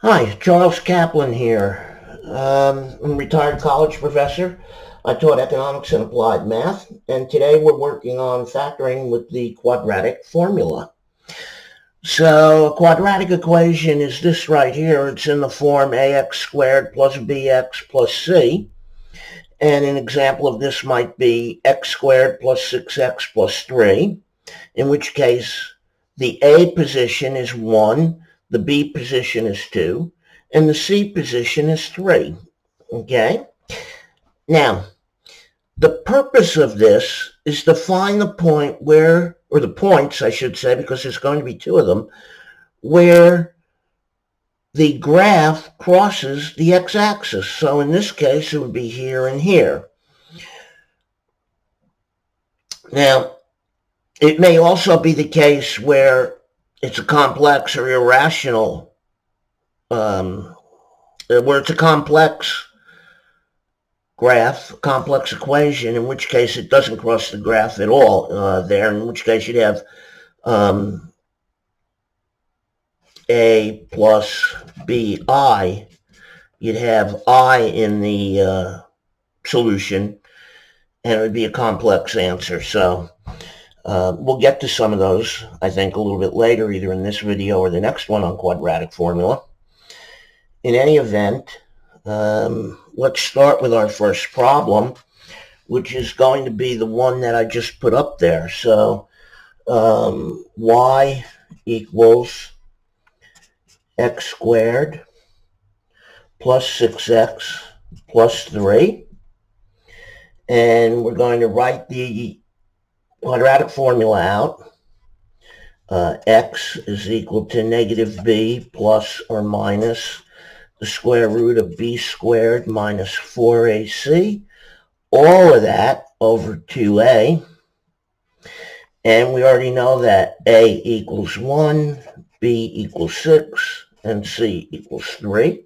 Hi, Charles Kaplan here. I'm a retired college professor. I taught economics and applied math, and today we're working on factoring with the quadratic formula. So a quadratic equation is this right here. It's in the form ax squared plus bx plus c. And an example of this might be x squared plus 6x plus 3, in which case the A position is 1, the B position is 2, and the C position is 3. Okay? Now, the purpose of this is to find the point where, or the points, I should say, because there's going to be two of them, where the graph crosses the x-axis. So in this case, it would be here and here. Now, it may also be the case where it's a complex or irrational, where it's a complex graph, complex equation, in which case it doesn't cross the graph at all there, in which case you'd have A plus BI. You'd have I in the solution, and it would be a complex answer. So we'll get to some of those, I think, a little bit later, either in this video or the next one on quadratic formula. In any event, let's start with our first problem, which is going to be the one that I just put up there. So y equals x squared plus 6x plus 3. And we're going to write the quadratic formula out. X is equal to negative b plus or minus the square root of b squared minus 4ac, all of that over 2a. And we already know that a equals 1, b equals 6, and c equals 3.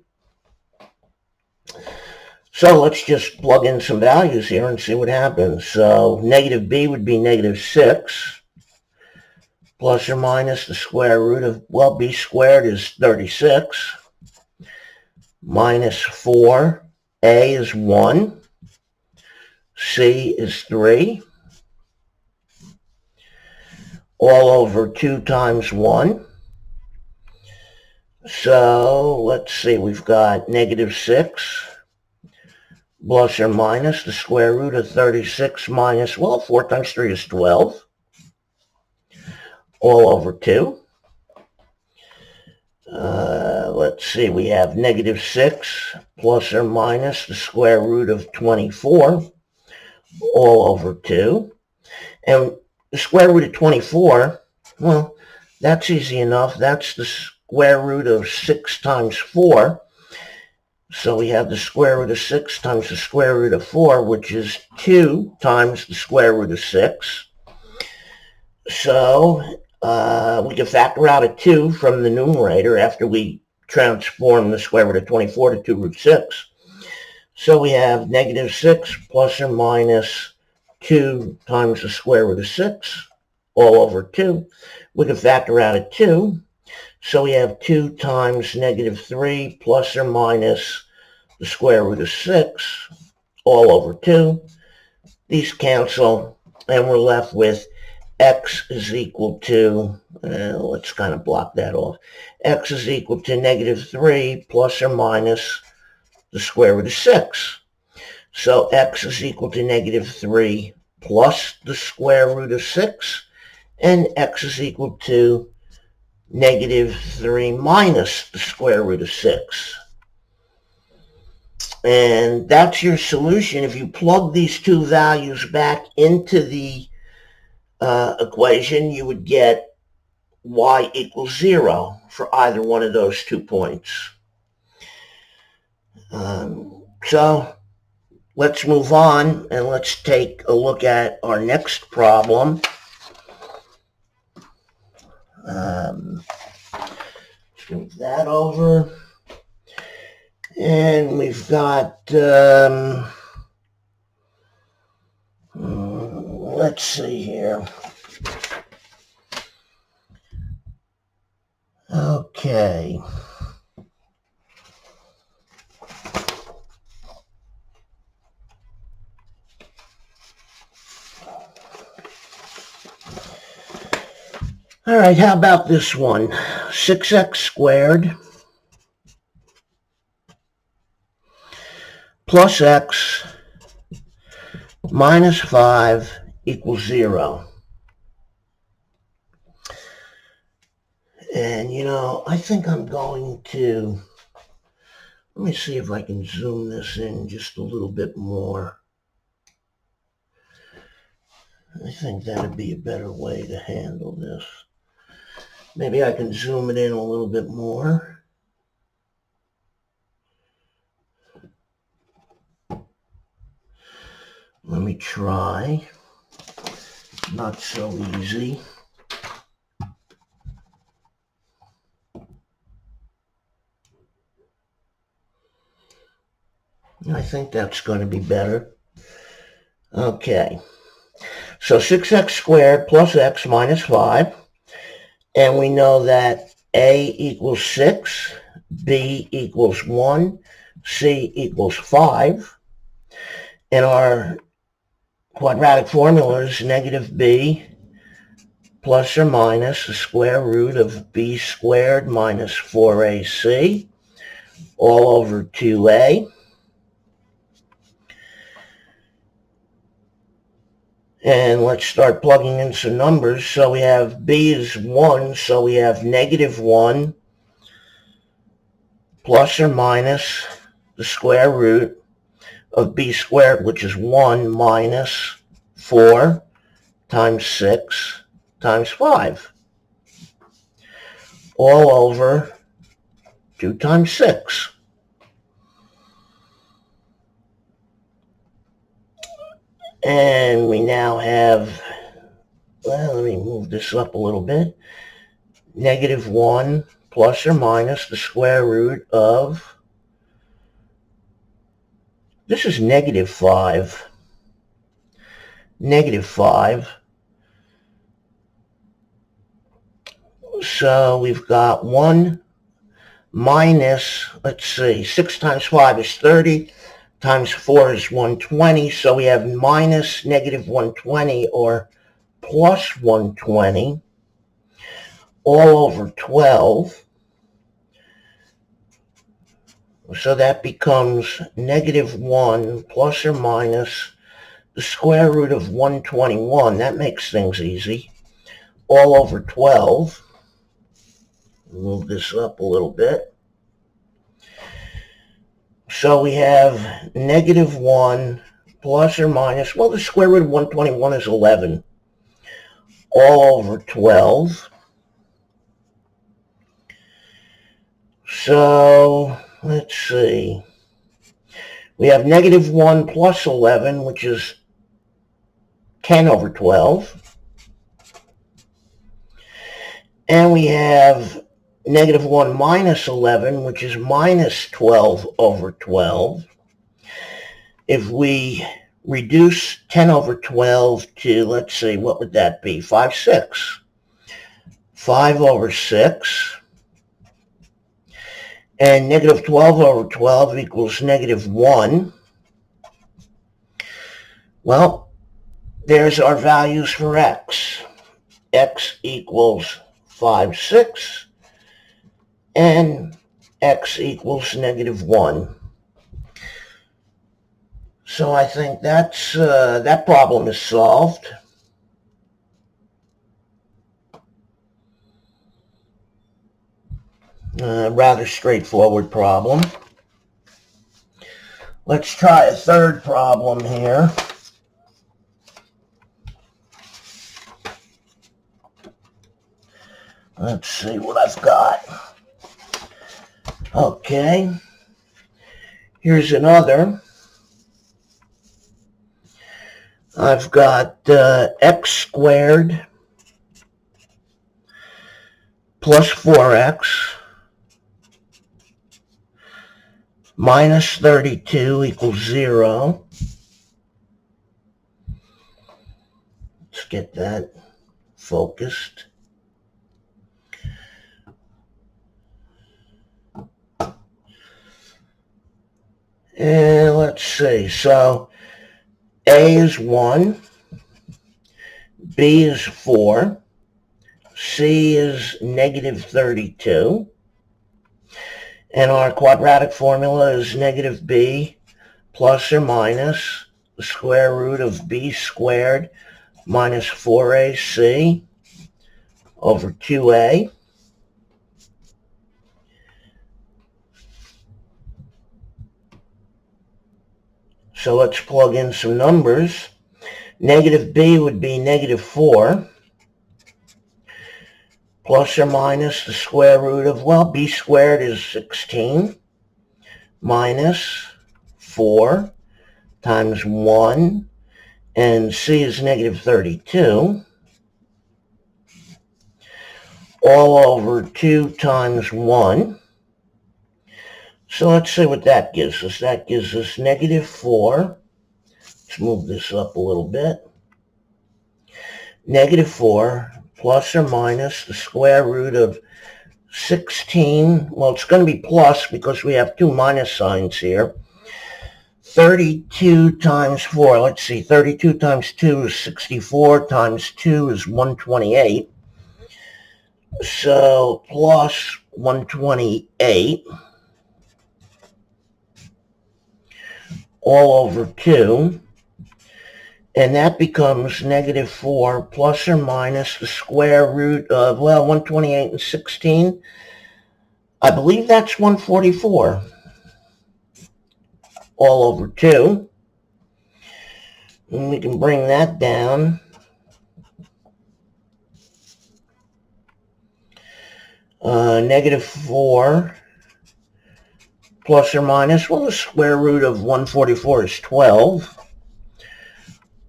So let's just plug in some values here and see what happens. So negative b would be negative 6, plus or minus the square root of, well, b squared is 36, minus 4, a is 1, c is 3, all over 2 times 1. So let's see, we've got negative 6 plus or minus the square root of 36 minus, well, 4 times 3 is 12, all over 2. Let's see, we have negative 6 plus or minus the square root of 24, all over 2. And the square root of 24, well, that's easy enough. That's the square root of 6 times 4. So we have the square root of 6 times the square root of 4, which is 2 times the square root of 6. So we can factor out a 2 from the numerator after we transform the square root of 24 to 2 root 6. So we have negative 6 plus or minus 2 times the square root of 6, all over 2. We can factor out a 2. So we have 2 times negative 3 plus or minus the square root of 6, all over 2. These cancel, and we're left with x is equal to, let's kind of block that off. X is equal to negative 3 plus or minus the square root of 6. So x is equal to negative 3 plus the square root of 6, and x is equal to negative 3 minus the square root of 6. And that's your solution. If you plug these two values back into the equation, you would get y equals 0 for either one of those 2 points. So let's move on and let's take a look at our next problem. Let's move that over. And we've got, let's see here. Okay. All right, how about this one? 6x squared plus x minus 5 equals 0. And, I think I'm going to, let me see if I can zoom this in just a little bit more. I think that would be a better way to handle this. Maybe I can zoom it in a little bit more. Let me try. Not so easy. I think that's going to be better. Okay. So 6x squared plus x minus 5. And we know that A equals 6, B equals 1, C equals 5. And our quadratic formula is negative b plus or minus the square root of b squared minus 4ac all over 2a. And let's start plugging in some numbers. So we have b is 1, so we have negative 1 plus or minus the square root of b squared, which is 1 minus 4 times 6 times 5, all over 2 times 6. And we now have, well, let me move this up a little bit, negative 1 plus or minus the square root of, this is negative 5. Negative 5. So we've got 1 minus, let's see, 6 times 5 is 30, times 4 is 120, so we have minus negative 120 or plus 120 all over 12. So that becomes negative 1 plus or minus the square root of 121. That makes things easy. All over 12. Move this up a little bit. So we have negative 1 plus or minus, well, the square root of 121 is 11. All over 12. So, let's see. We have negative 1 plus 11, which is 10 over 12. And we have negative 1 minus 11, which is minus 12 over 12. If we reduce 10 over 12 to, let's see, what would that be? 5, 6. 5 over 6. And negative 12 over 12 equals negative 1. Well, there's our values for x. X equals 5, 6. And x equals negative 1. So I think that's that problem is solved. Rather straightforward problem. Let's try a third problem here. Let's see what I've got. Okay. Here's another. I've got x squared plus 4x minus 32 equals 0. Let's get that focused. And let's see. So A is 1, B is 4, C is negative 32. And our quadratic formula is negative b plus or minus the square root of b squared minus 4ac over 2a. So let's plug in some numbers. Negative b would be negative 4 plus or minus the square root of, well, b squared is 16 minus 4 times 1, and c is negative 32, all over 2 times 1. So let's see what that gives us. That gives us negative 4. Let's move this up a little bit. Negative 4 plus or minus the square root of 16. Well, it's going to be plus because we have two minus signs here. 32 times 4. Let's see. 32 times 2 is 64. Times 2 is 128. So plus 128 all over 2. And that becomes negative 4 plus or minus the square root of, well, 128 and 16. I believe that's 144 all over 2. And we can bring that down. Negative 4 plus or minus, well, the square root of 144 is 12.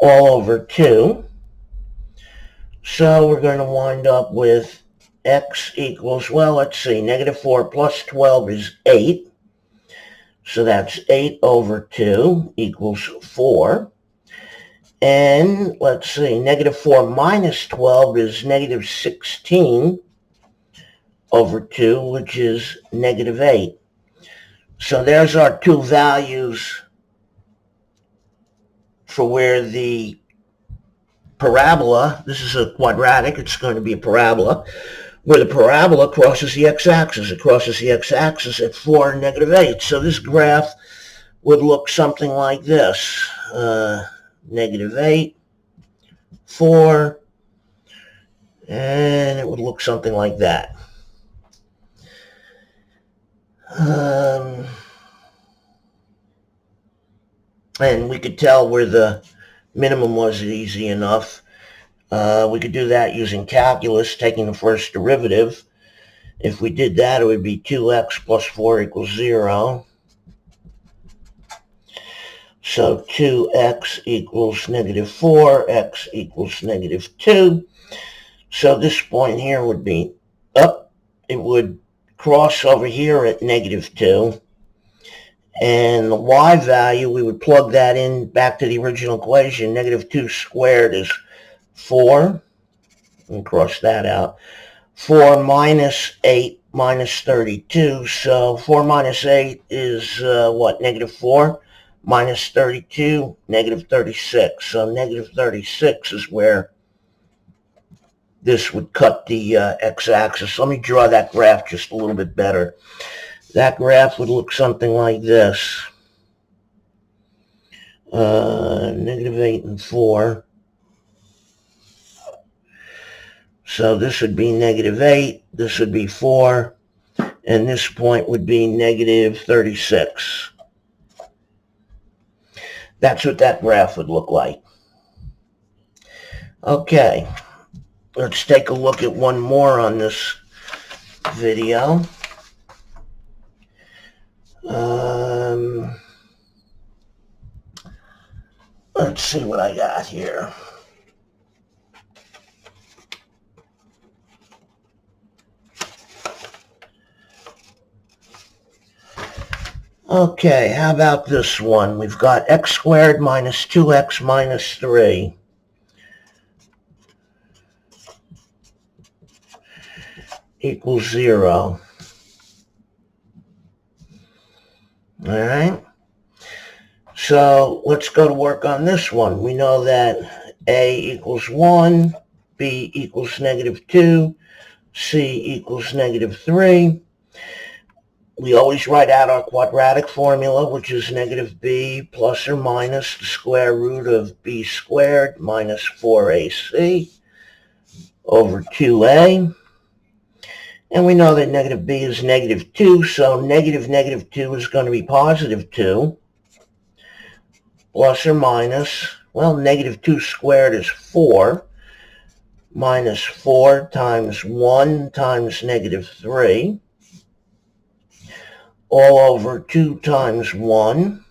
All over 2. So we're going to wind up with x equals, well, let's see, negative 4 plus 12 is 8. So that's 8 over 2 equals 4. And let's see, negative 4 minus 12 is negative 16 over 2, which is negative 8. So there's our two values for where the parabola, this is a quadratic, it's going to be a parabola, where the parabola crosses the x-axis. It crosses the x-axis at 4 and negative 8. So this graph would look something like this. Negative 8, 4, and it would look something like that. And we could tell where the minimum was easy enough. We could do that using calculus, taking the first derivative. If we did that, it would be 2x plus 4 equals 0. So 2x equals negative 4, x equals negative 2. So this point here would be up. It would cross over here at negative 2. And the y value, we would plug that in back to the original equation. Negative 2 squared is 4. And cross that out. 4 minus 8 minus 32. So 4 minus 8 is what? Negative 4 minus 32, negative 36. So negative 36 is where this would cut the x-axis. Let me draw that graph just a little bit better. That graph would look something like this. Negative 8 and 4. So this would be negative 8. This would be 4. And this point would be negative 36. That's what that graph would look like. Okay. Let's take a look at one more on this video. Let's see what I got here. Okay, how about this one? We've got x squared minus 2x minus 3 equals 0. All right. So let's go to work on this one. We know that a equals 1, B equals -2, C equals -3. We always write out our quadratic formula, which is -b plus or minus the square root of b squared minus 4ac over 2a. And we know that -b is -2, so -2 is going to be +2, plus or minus, well, -2 squared is 4, minus 4 times 1 times -3, all over 2 times 1.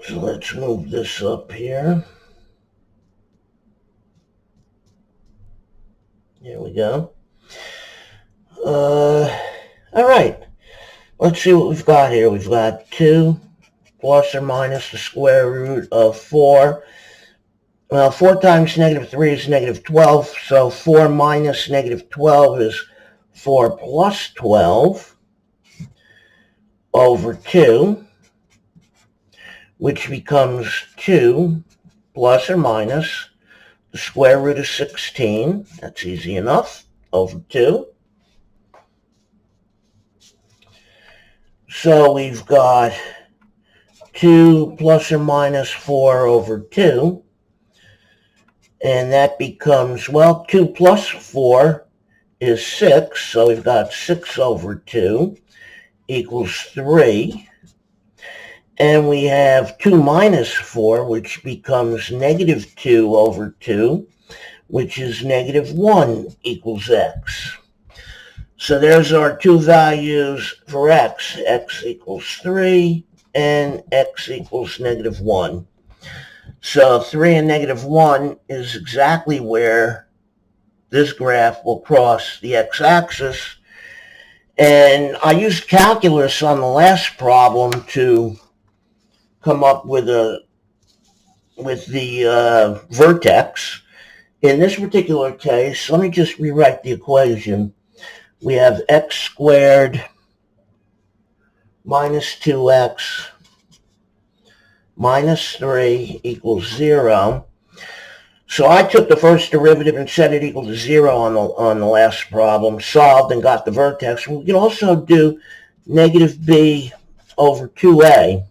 So let's move this up here. There we go. All right. Let's see what we've got here. We've got 2 plus or minus the square root of 4. Well, 4 times -3 is -12, so 4 minus -12 is 4 plus 12 over 2, which becomes 2 plus or minus the square root of 16. That's easy enough, over 2. So we've got 2 plus or minus 4 over 2. And that becomes, well, 2 plus 4 is 6. So we've got 6 over 2 equals 3. And we have 2 minus 4, which becomes -2 over 2, which is -1 equals x. So there's our two values for x. X equals 3 and x equals -1. So 3 and -1 is exactly where this graph will cross the x-axis. And I used calculus on the last problem to come up with the vertex. In this particular case, let me just rewrite the equation. We have x squared minus 2x minus 3 equals 0. So I took the first derivative and set it equal to 0 on the last problem, solved and got the vertex. We can also do -b over 2a.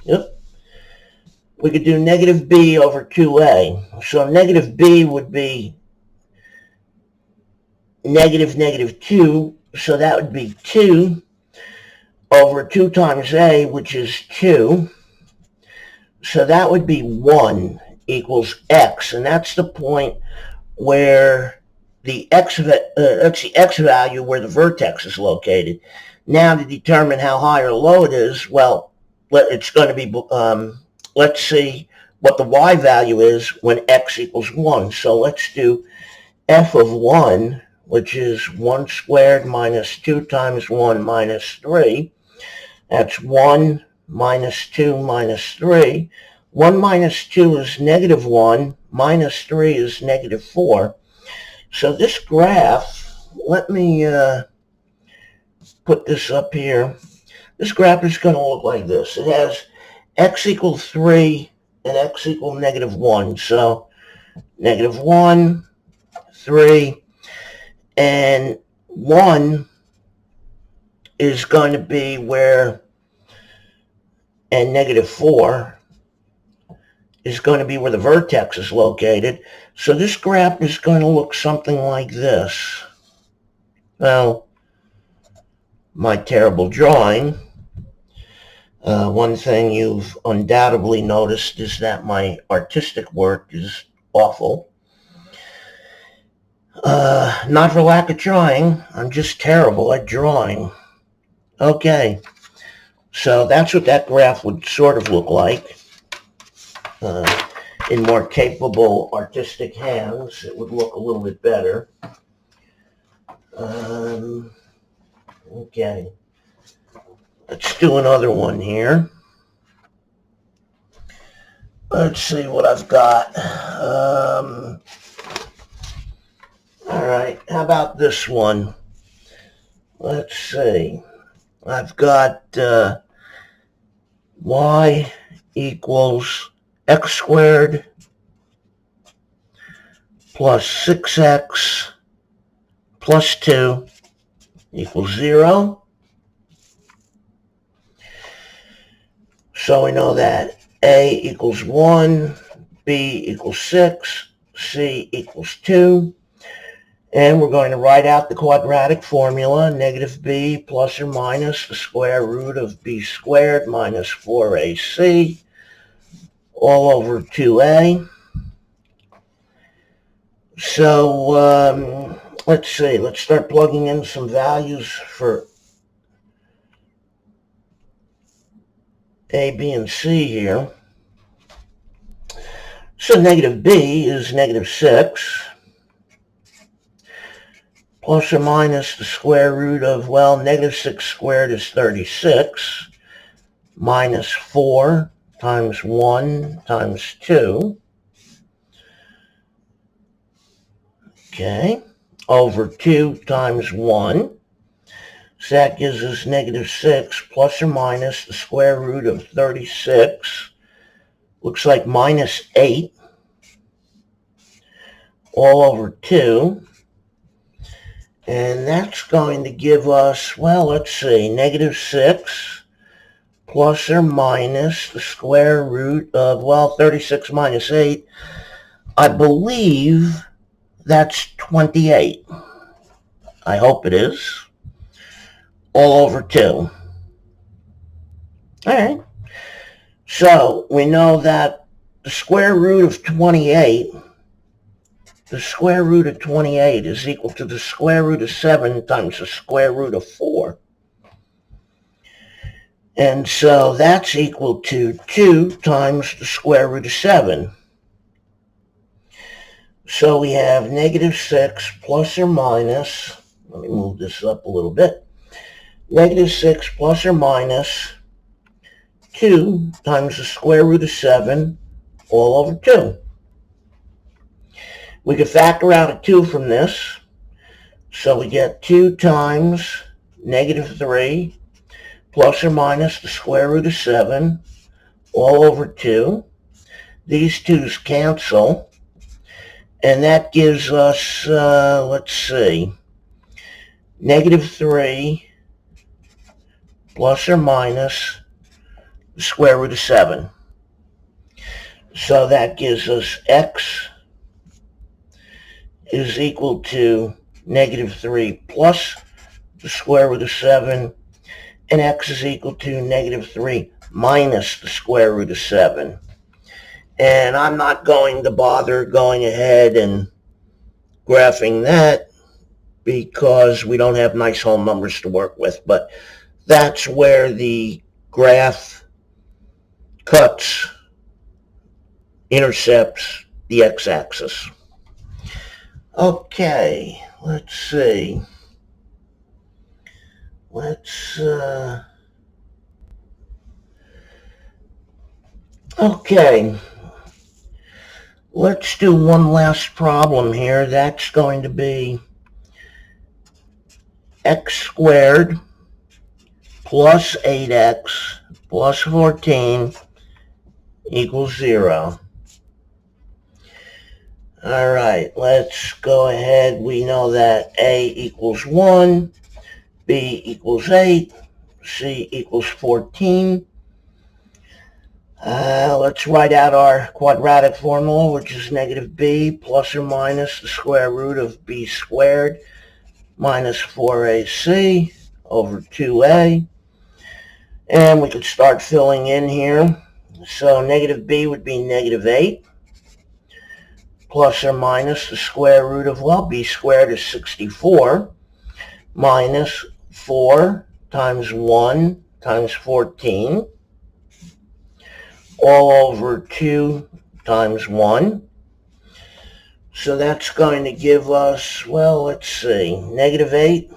Yep. We could do -b over 2a. So -b would be -2, so that would be 2 over 2 times a, which is 2. So that would be 1 equals x, and that's the point where that's the x value where the vertex is located. Now to determine how high or low it is, well, it's going to be, let's see what the y value is when x equals 1. So let's do f of 1, which is 1 squared minus 2 times 1 minus 3. That's 1 minus 2 minus 3. 1 minus 2 is -1, minus 3 is -4. So this graph, let me put this up here. This graph is going to look like this. It has x equals 3 and x equals -1. So -1, 3, and 1 is going to be where, and -4 is going to be where the vertex is located. So this graph is going to look something like this. Well, my terrible drawing. One thing you've undoubtedly noticed is that my artistic work is awful. Not for lack of trying. I'm just terrible at drawing. Okay. So that's what that graph would sort of look like. In more capable artistic hands, it would look a little bit better. Okay. Let's do another one here. Let's see what I've got. All right. How about this one? Let's see. I've got y equals x squared plus 6x plus 2 equals 0. So we know that A equals 1, B equals 6, C equals 2. And we're going to write out the quadratic formula, negative b plus or minus the square root of b squared minus 4ac all over 2a. So let's see, let's start plugging in some values for a, b, and c here. So negative b is negative 6. Plus or minus the square root of, well, negative 6 squared is 36, minus 4 times 1 times 2, okay, over 2 times 1. So that gives us negative 6 plus or minus the square root of 36, looks like minus 8, all over 2. And that's going to give us, well, let's see, negative 6 plus or minus the square root of, well, 36 minus 8. I believe that's 28. I hope it is. All over 2. All right. So we know that the square root of 28, the square root of 28 is equal to the square root of 7 times the square root of 4. And so that's equal to 2 times the square root of 7. So we have negative 6 plus or minus, let me move this up a little bit, negative 6 plus or minus 2 times the square root of 7 all over 2. We could factor out a 2 from this, so we get 2 times negative 3 plus or minus the square root of 7 all over 2. These 2's cancel, and that gives us, let's see, negative 3 plus or minus the square root of 7. So that gives us x is equal to negative 3 plus the square root of 7, and x is equal to negative 3 minus the square root of 7. And I'm not going to bother going ahead and graphing that because we don't have nice whole numbers to work with, but that's where the graph cuts, intercepts the x-axis. Okay, let's see. Okay, let's do one last problem here. That's going to be x squared plus 8x plus 14 equals 0. All right, let's go ahead. We know that a equals 1, b equals 8, c equals 14. Let's write out our quadratic formula, which is negative b plus or minus the square root of b squared minus 4ac over 2a. And we could start filling in here. So negative b would be negative 8 plus or minus the square root of, well, b squared is 64 minus 4 times 1 times 14 all over 2 times 1. So that's going to give us, well, let's see, negative 8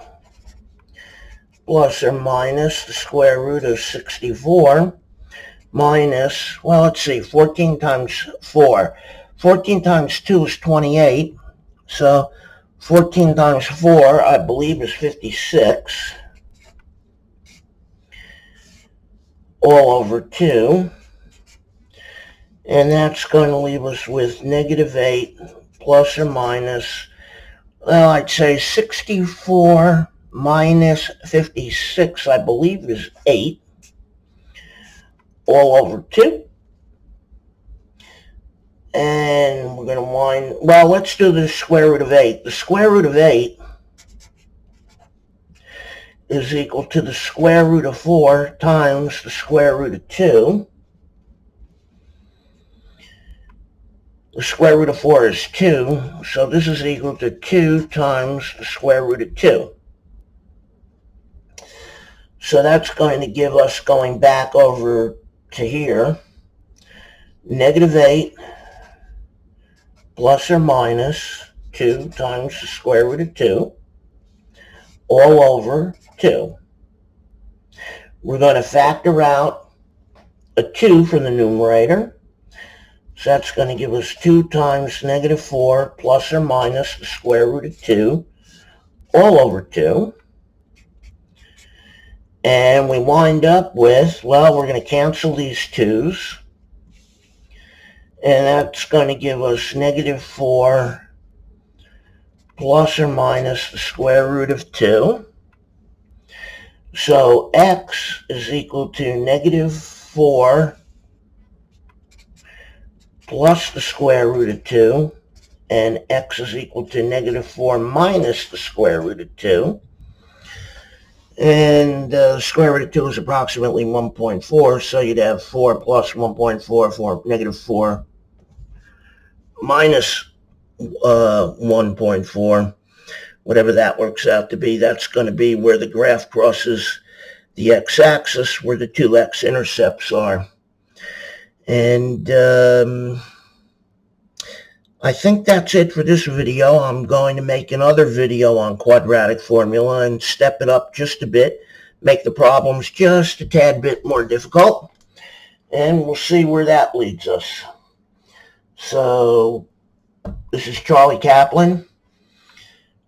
plus or minus the square root of 64 minus, well, let's see, 14 times 4. 14 times 2 is 28. So 14 times 4, I believe, is 56 all over 2. And that's going to leave us with negative 8 plus or minus, well, I'd say 64 minus 56, I believe, is 8, all over 2. And we're going to well, let's do the square root of 8. The square root of 8 is equal to the square root of 4 times the square root of 2. The square root of 4 is 2, so this is equal to 2 times the square root of 2. So that's going to give us, going back over to here, negative 8 plus or minus 2 times the square root of 2, all over 2. We're going to factor out a 2 from the numerator. So that's going to give us 2 times negative 4 plus or minus the square root of 2, all over 2. And we wind up with, well, we're going to cancel these 2's. And that's going to give us negative 4 plus or minus the square root of 2. So x is equal to negative 4 plus the square root of 2, and x is equal to negative 4 minus the square root of 2. And the square root of 2 is approximately 1.4, so you'd have 4 plus 1.4 for negative 4 minus 1.4, whatever that works out to be. That's going to be where the graph crosses the x-axis, where the two x-intercepts are. And I think that's it for this video. I'm going to make another video on quadratic formula and step it up just a bit, make the problems just a tad bit more difficult, and we'll see where that leads us. So this is Charlie Kaplan,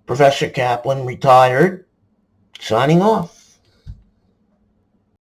Professor Kaplan, retired, signing off.